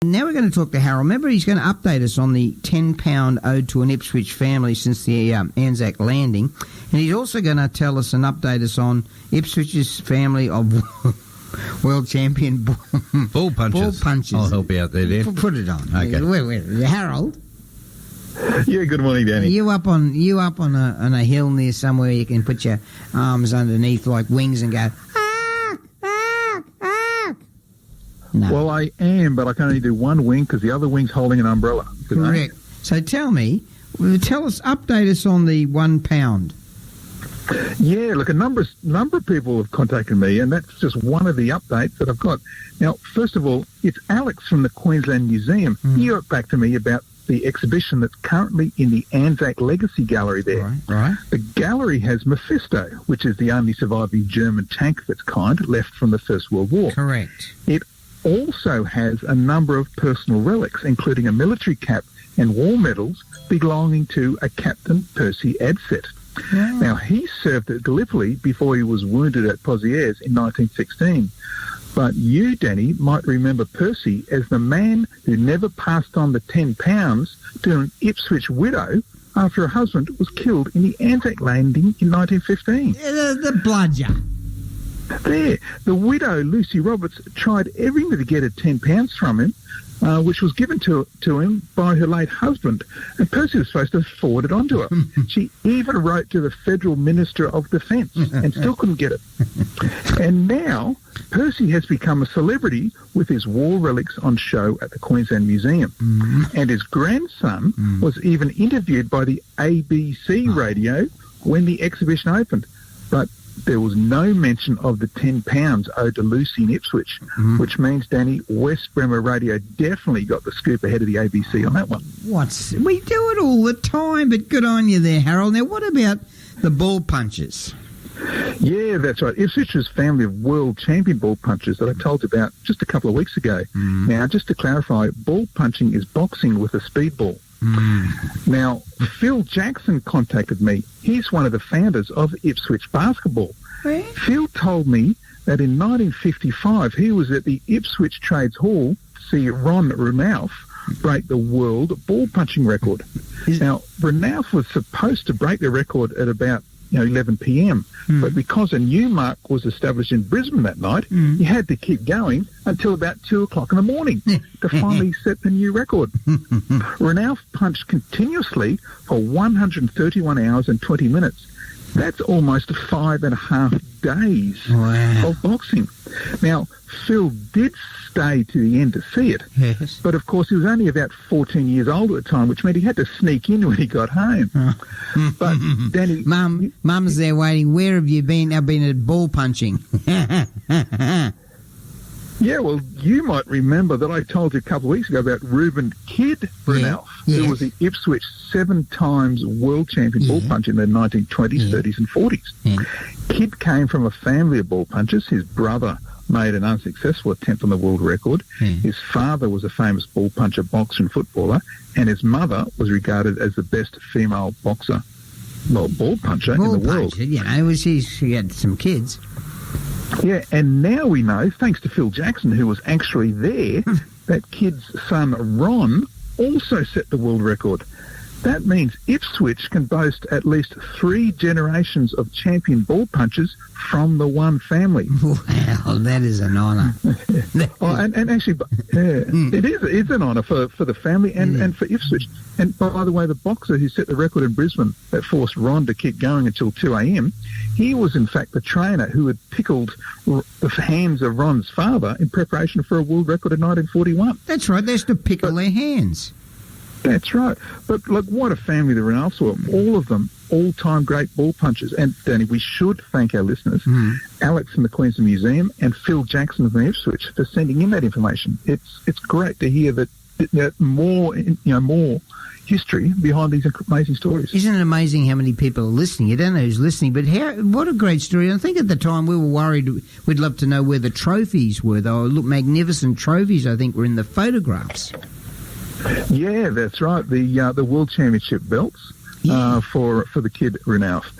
Now we're going to talk to Harold. Remember, he's going to update us on the £10 owed to an Ipswich family since the Anzac landing. And he's also going to tell us and update us on Ipswich's family of world champion ball punchers. I'll help you out there, Dan. Put it on. Okay. Harold? Yeah, good morning, Danny. Are you up on a hill near somewhere you can put your arms underneath like wings and go, ark, ark, ark? No. Well, I am, but I can only do one wing because the other wing's holding an umbrella. Correct. So tell us, update us on the £1. Yeah, look, a number of people have contacted me, and that's just one of the updates that I've got. Now, first of all, it's Alex from the Queensland Museum. He got back to me about the exhibition that's currently in the Anzac Legacy Gallery there. Right. The gallery has Mephisto, which is the only surviving German tank of its kind left from the First World War. Correct. It also has a number of personal relics, including a military cap and war medals belonging to a Captain Percy Adset. Wow. Now, he served at Gallipoli before he was wounded at Pozieres in 1916. But you, Danny, might remember Percy as the man who never passed on the £10 to an Ipswich widow after her husband was killed in the Anzac landing in 1915. The bludger. There, the widow, Lucy Roberts, tried everything to get her £10 from him, which was given to him by her late husband, and Percy was supposed to forward it on to her. She even wrote to the Federal Minister of Defence and still couldn't get it. And now, Percy has become a celebrity with his war relics on show at the Queensland Museum. And his grandson was even interviewed by the ABC radio when the exhibition opened. But there was no mention of the £10 owed to Lucy in Ipswich, which means, Danny, West Bremer Radio definitely got the scoop ahead of the ABC on that one. We do it all the time, but good on you there, Harold. Now, what about the ball punchers? Yeah, that's right. Ipswich's family of world champion ball punchers that I told you about just a couple of weeks ago. Now, just to clarify, ball punching is boxing with a speedball. Now, Phil Jackson contacted me. He's one of the founders of Ipswich Basketball. Right. Phil told me that in 1955 he was at the Ipswich Trades Hall to see Ron Ranulph break the world ball punching record. Now, Ranulph was supposed to break the record at about 11 p.m. But because a new mark was established in Brisbane that night, he had to keep going until about 2 o'clock in the morning to finally set the new record. Ranulph punched continuously for 131 hours and 20 minutes. That's almost 5.5 days of boxing. Now, Phil did stay to the end to see it, Yes. but of course he was only about 14 years old at the time, which meant he had to sneak in when he got home. But Danny, Mum's there waiting. Where have you been? I've been at ball punching. yeah, well, you might remember that I told you a couple of weeks ago about Reuben Kidd Ranulph, who was the Ipswich 7 times world champion ball puncher in the 1920s, 30s and 40s. Kidd came from a family of ball punchers. His brother made an unsuccessful attempt on the world record. His father was a famous ball puncher, boxer and footballer, and his mother was regarded as the best female boxer, ball puncher in the world. She had some kids. Yeah, and now we know, thanks to Phil Jackson, who was actually there, that Kidd's son Ron also set the world record. That means Ipswich can boast at least 3 generations of champion ball punchers from the one family. Wow, that is an honour. And actually, it's an honour for the family and for Ipswich. And by the way, the boxer who set the record in Brisbane that forced Ron to keep going until 2 a.m., he was in fact the trainer who had tickled the hands of Ron's father in preparation for a world record in 1941. That's right, they used to pickle their hands. That's right. But look, what a family the Ranulphs were. All of them, all-time great ball punchers. And, Danny, we should thank our listeners, Alex from the Queensland Museum and Phil Jackson from Ipswich, for sending in that information. It's great to hear that more history behind these amazing stories. Isn't it amazing how many people are listening? You don't know who's listening, but what a great story. I think at the time we were worried we'd love to know where the trophies were. They were magnificent trophies, I think, were in the photographs. Yeah, that's right. The World Championship belts for the kid Ranulph.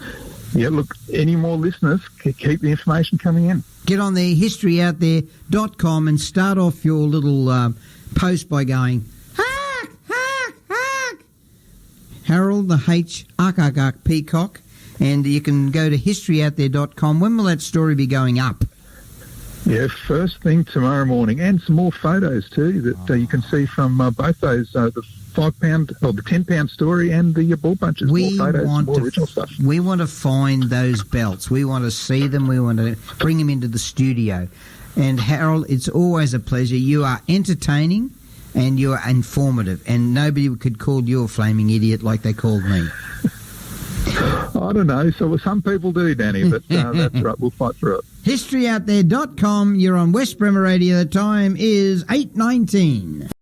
Yeah, look, any more listeners, keep the information coming in. Get on there, historyouthere.com, and start off your little post by going, hark, hark, hark. Harold the H, ark, peacock. And you can go to historyouthere.com. When will that story be going up? Yeah, first thing tomorrow morning, and some more photos too that you can see from both those, the 5 pound or the 10 pound story and the bull punches. More photos, more original stuff. We want to find those belts. We want to see them. We want to bring them into the studio. And Harold, it's always a pleasure. You are entertaining and you are informative, and nobody could call you a flaming idiot like they called me. I don't know. So some people do, Danny, but that's right. We'll fight through it. Historyouthere.com. You're on West Bremer Radio. The time is 8:19.